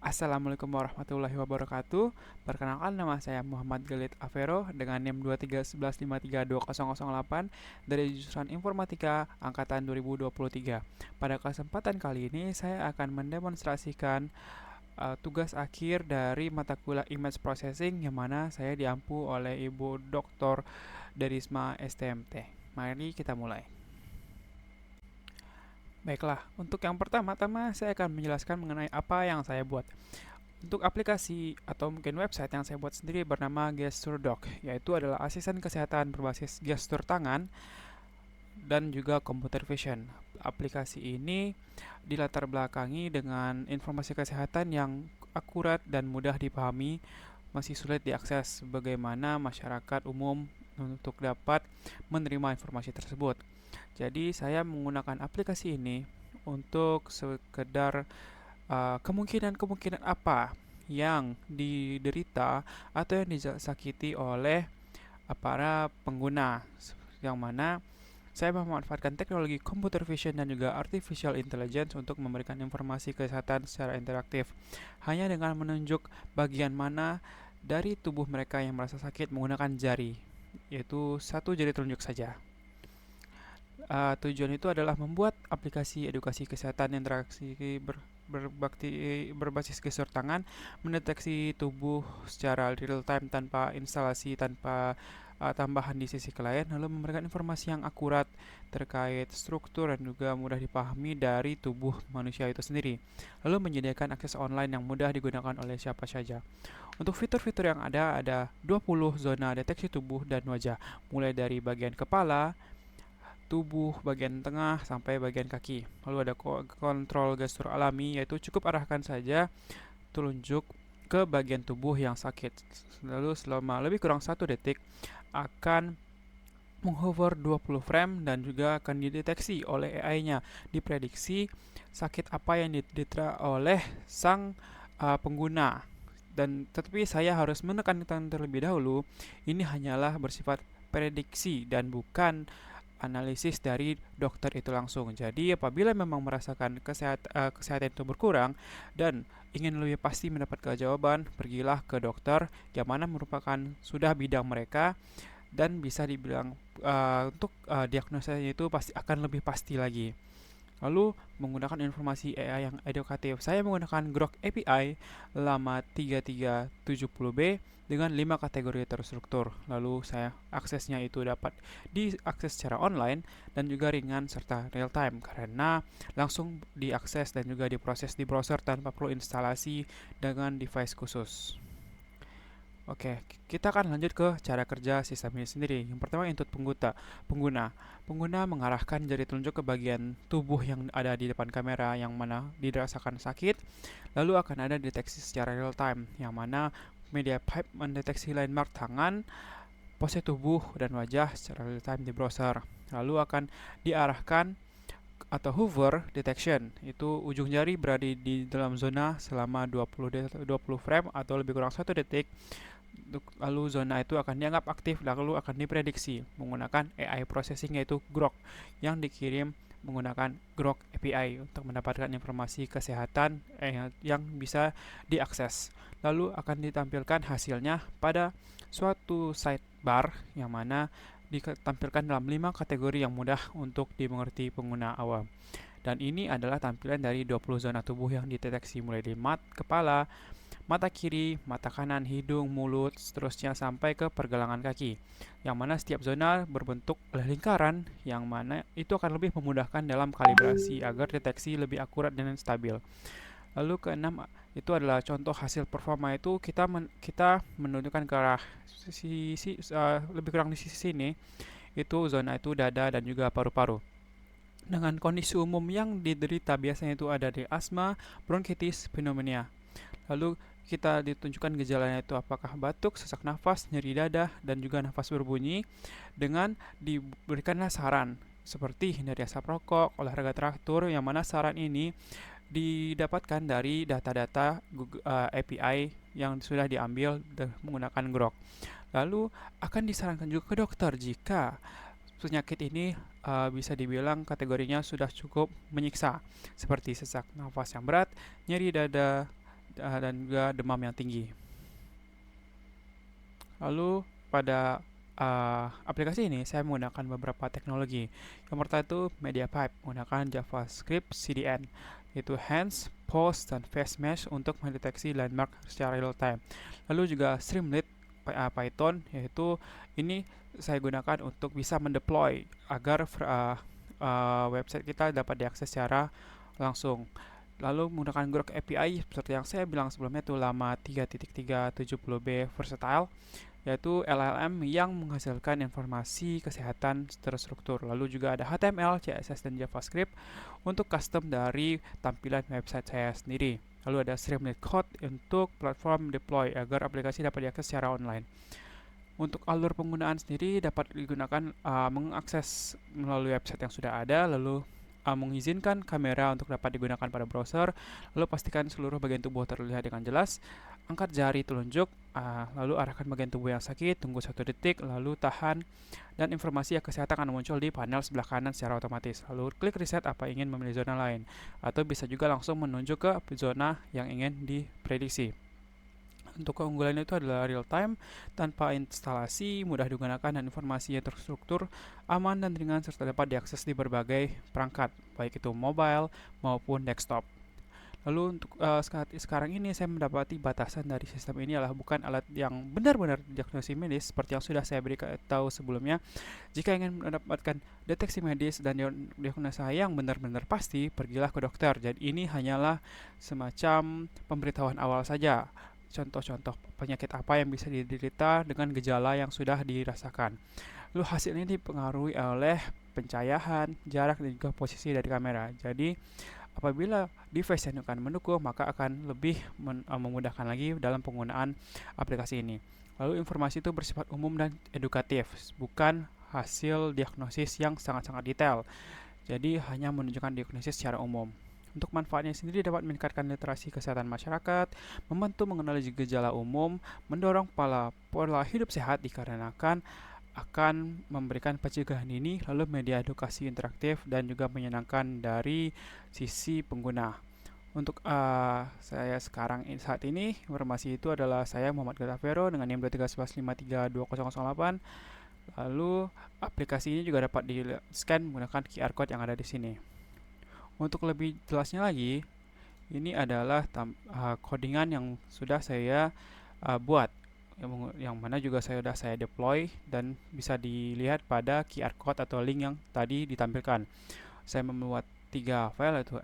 Assalamualaikum warahmatullahi wabarakatuh. Perkenalkan, nama saya Muhammad Galid Avero dengan NIM 23115320008 dari jurusan Informatika angkatan 2023. Pada kesempatan kali ini saya akan mendemonstrasikan tugas akhir dari mata kuliah Image Processing yang mana saya diampu oleh Ibu Dr. Derisma STMT. Mari kita mulai. Baiklah, untuk yang pertama-tama saya akan menjelaskan mengenai apa yang saya buat. Untuk aplikasi atau mungkin website yang saya buat sendiri bernama GesturDoc, yaitu adalah asisten kesehatan berbasis gestur tangan dan juga computer vision. Aplikasi ini dilatar belakangi dengan informasi kesehatan yang akurat dan mudah dipahami, masih sulit diakses bagaimana masyarakat umum untuk dapat menerima informasi tersebut. Jadi saya menggunakan aplikasi ini untuk sekedar kemungkinan-kemungkinan apa yang diderita atau yang disakiti oleh para pengguna, yang mana saya memanfaatkan teknologi computer vision dan juga artificial intelligence untuk memberikan informasi kesehatan secara interaktif hanya dengan menunjuk bagian mana dari tubuh mereka yang merasa sakit menggunakan jari, yaitu satu jari telunjuk saja. Tujuan itu adalah membuat aplikasi edukasi kesehatan interaksi berbasis gestur tangan, mendeteksi tubuh secara real time tanpa instalasi, tanpa tambahan di sisi klien, lalu memberikan informasi yang akurat terkait struktur dan juga mudah dipahami dari tubuh manusia itu sendiri, lalu menyediakan akses online yang mudah digunakan oleh siapa saja. Untuk fitur-fitur yang ada 20 zona deteksi tubuh dan wajah, mulai dari bagian kepala, tubuh, bagian tengah, sampai bagian kaki. Lalu ada kontrol gestur alami, yaitu cukup arahkan saja telunjuk ke bagian tubuh yang sakit. Lalu selama lebih kurang 1 detik akan menghover 20 frame dan juga akan dideteksi oleh AI-nya. Diprediksi sakit apa yang diderita oleh sang pengguna. Dan tetapi saya harus menekankan terlebih dahulu, ini hanyalah bersifat prediksi dan bukan analisis dari dokter itu langsung. Jadi apabila memang merasakan kesehatan itu berkurang dan ingin lebih pasti mendapatkan jawaban, pergilah ke dokter yang mana merupakan sudah bidang mereka dan bisa dibilang untuk diagnosanya itu pasti akan lebih pasti lagi. Lalu menggunakan informasi AI yang edukatif, saya menggunakan Grok API Lama 3370B dengan 5 kategori terstruktur. Lalu saya aksesnya itu dapat diakses secara online dan juga ringan serta real time karena langsung diakses dan juga diproses di browser tanpa perlu instalasi dengan device khusus. Oke, kita akan lanjut ke cara kerja sistem ini sendiri. Yang pertama, input pengguna. Pengguna mengarahkan jari telunjuk ke bagian tubuh yang ada di depan kamera yang mana dirasakan sakit, lalu akan ada deteksi secara real time, yang mana media pipe mendeteksi landmark tangan, pose tubuh, dan wajah secara real time di browser. Lalu akan diarahkan atau hover detection, itu ujung jari berada di dalam zona selama 20 frame atau lebih kurang 1 detik. Lalu zona itu akan dianggap aktif lalu akan diprediksi menggunakan AI processing, yaitu Grok yang dikirim menggunakan Grok API untuk mendapatkan informasi kesehatan yang bisa diakses. Lalu akan ditampilkan hasilnya pada suatu sidebar yang mana ditampilkan dalam 5 kategori yang mudah untuk dimengerti pengguna awam. Dan ini adalah tampilan dari 20 zona tubuh yang dideteksi mulai dari kepala, mata kiri, mata kanan, hidung, mulut, seterusnya sampai ke pergelangan kaki. Yang mana setiap zona berbentuk lingkaran, yang mana itu akan lebih memudahkan dalam kalibrasi agar deteksi lebih akurat dan stabil. Lalu keenam itu adalah contoh hasil performa, itu kita menunjukkan ke arah lebih kurang di sisi sini, itu zona itu dada dan juga paru-paru. Dengan kondisi umum yang diderita biasanya itu ada di asma, bronkitis, pneumonia. Lalu kita ditunjukkan gejalanya itu apakah batuk, sesak nafas, nyeri dada, dan juga nafas berbunyi, dengan diberikanlah saran seperti hindari asap rokok, olahraga teratur, yang mana saran ini didapatkan dari data-data API yang sudah diambil menggunakan Grok. Lalu akan disarankan juga ke dokter jika penyakit ini bisa dibilang kategorinya sudah cukup menyiksa, seperti sesak nafas yang berat, nyeri dada, dan juga demam yang tinggi. Lalu pada aplikasi ini saya menggunakan beberapa teknologi. Yang pertama itu MediaPipe menggunakan JavaScript CDN, yaitu Hands, Pause, dan Face Mesh untuk mendeteksi landmark secara real time. Lalu juga Streamlit Python, yaitu ini saya gunakan untuk bisa mendeploy agar website kita dapat diakses secara langsung. Lalu menggunakan Grok API seperti yang saya bilang sebelumnya itu Llama 3.370B Versatile, yaitu LLM yang menghasilkan informasi kesehatan terstruktur. Lalu juga ada HTML, CSS, dan JavaScript untuk custom dari tampilan website saya sendiri. Lalu ada Streamlit Code untuk platform deploy agar aplikasi dapat diakses secara online. Untuk alur penggunaan sendiri dapat digunakan mengakses melalui website yang sudah ada, lalu mengizinkan kamera untuk dapat digunakan pada browser, lalu pastikan seluruh bagian tubuh terlihat dengan jelas, angkat jari telunjuk, lalu arahkan bagian tubuh yang sakit, tunggu 1 detik, lalu tahan, dan informasi kesehatan akan muncul di panel sebelah kanan secara otomatis. Lalu klik reset apa ingin memilih zona lain, atau bisa juga langsung menunjuk ke zona yang ingin diprediksi. Untuk keunggulannya itu adalah real time, tanpa instalasi, mudah digunakan, dan informasinya terstruktur, aman dan ringan, serta dapat diakses di berbagai perangkat, baik itu mobile maupun desktop. Lalu untuk sekarang ini saya mendapati batasan dari sistem ini adalah bukan alat yang benar-benar diagnosis medis seperti yang sudah saya beritahu sebelumnya. Jika ingin mendapatkan deteksi medis dan diagnosa yang benar-benar pasti, pergilah ke dokter. Jadi ini hanyalah semacam pemberitahuan awal saja. Contoh-contoh penyakit apa yang bisa diderita dengan gejala yang sudah dirasakan. Lalu hasilnya dipengaruhi oleh pencahayaan, jarak, dan juga posisi dari kamera. Jadi apabila device yang akan mendukung, maka akan lebih memudahkan lagi dalam penggunaan aplikasi ini. Lalu informasi itu bersifat umum dan edukatif, bukan hasil diagnosis yang sangat-sangat detail. Jadi hanya menunjukkan diagnosis secara umum. Untuk manfaatnya sendiri dapat meningkatkan literasi kesehatan masyarakat, membantu mengenali gejala umum, mendorong pola hidup sehat dikarenakan akan memberikan pencegahan ini, lalu media edukasi interaktif dan juga menyenangkan dari sisi pengguna. Untuk saya saat ini, informasi itu adalah saya Muhammad Gatavero dengan NIM 2311532008. Lalu aplikasi ini juga dapat di-scan menggunakan QR code yang ada di sini. Untuk lebih jelasnya lagi, ini adalah codingan yang sudah saya buat, yang mana juga sudah saya deploy dan bisa dilihat pada QR code atau link yang tadi ditampilkan. Saya membuat 3 file, yaitu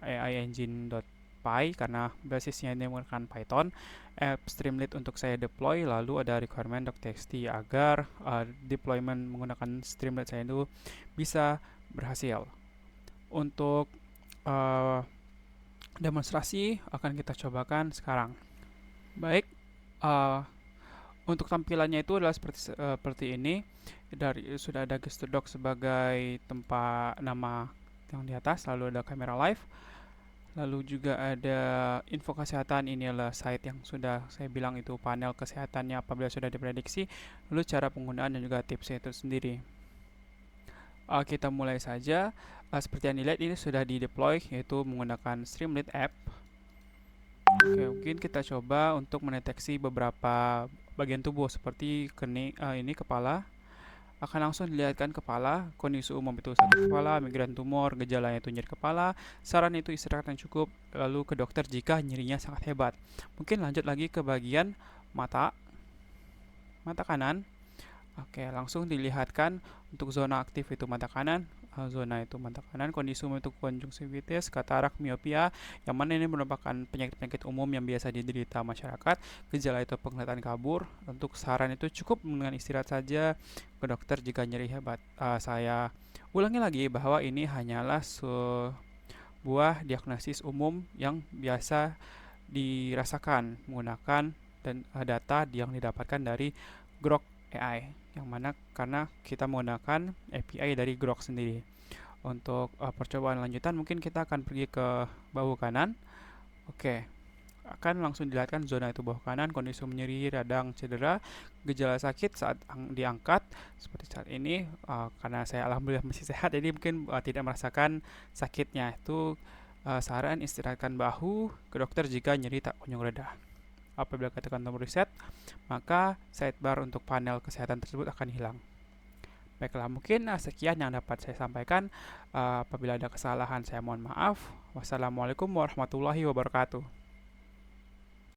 AI-engine.py karena basisnya ini menggunakan Python, Streamlit untuk saya deploy, lalu ada requirement.txt agar deployment menggunakan Streamlit saya itu bisa berhasil. Untuk demonstrasi akan kita cobakan sekarang. Baik, untuk tampilannya itu adalah seperti ini. Sudah ada gesture dock sebagai tempat nama yang di atas, lalu ada kamera live, lalu juga ada info kesehatan. Ini adalah site yang sudah saya bilang itu panel kesehatannya apabila sudah diprediksi, lalu cara penggunaan dan juga tipsnya itu sendiri. Kita mulai saja. Seperti yang dilihat ini sudah di deploy, yaitu menggunakan Streamlit app. Oke, mungkin kita coba untuk mendeteksi beberapa bagian tubuh seperti ini kepala. Akan langsung dilihatkan kepala, kondisi umum itu sakit kepala, migran tumor, gejalanya itu nyeri kepala, saran itu istirahat yang cukup, lalu ke dokter jika nyerinya sangat hebat. Mungkin lanjut lagi ke bagian mata kanan. Oke, langsung dilihatkan untuk zona aktif itu mata kanan, kondisi umum itu konjungtivitis, katarak, miopia, yang mana ini merupakan penyakit-penyakit umum yang biasa diderita masyarakat. Gejala itu penglihatan kabur. Untuk saran itu cukup dengan istirahat saja, ke dokter jika nyeri hebat. Saya ulangi lagi bahwa ini hanyalah sebuah diagnosis umum yang biasa dirasakan menggunakan data yang didapatkan dari Grok AI, yang mana karena kita menggunakan API dari Grok sendiri. Untuk percobaan lanjutan mungkin kita akan pergi ke bahu kanan. Oke, akan langsung dilihatkan zona itu bahu kanan, kondisi nyeri, radang, cedera, gejala sakit saat diangkat seperti saat ini. Karena saya alhamdulillah masih sehat, jadi mungkin tidak merasakan sakitnya. Itu Saran istirahatkan bahu ke dokter jika nyeri tak kunjung reda. Apabila ketekan tombol reset, maka sidebar untuk panel kesehatan tersebut akan hilang. Baiklah, mungkin sekian yang dapat saya sampaikan. Apabila ada kesalahan, saya mohon maaf. Wassalamualaikum warahmatullahi wabarakatuh.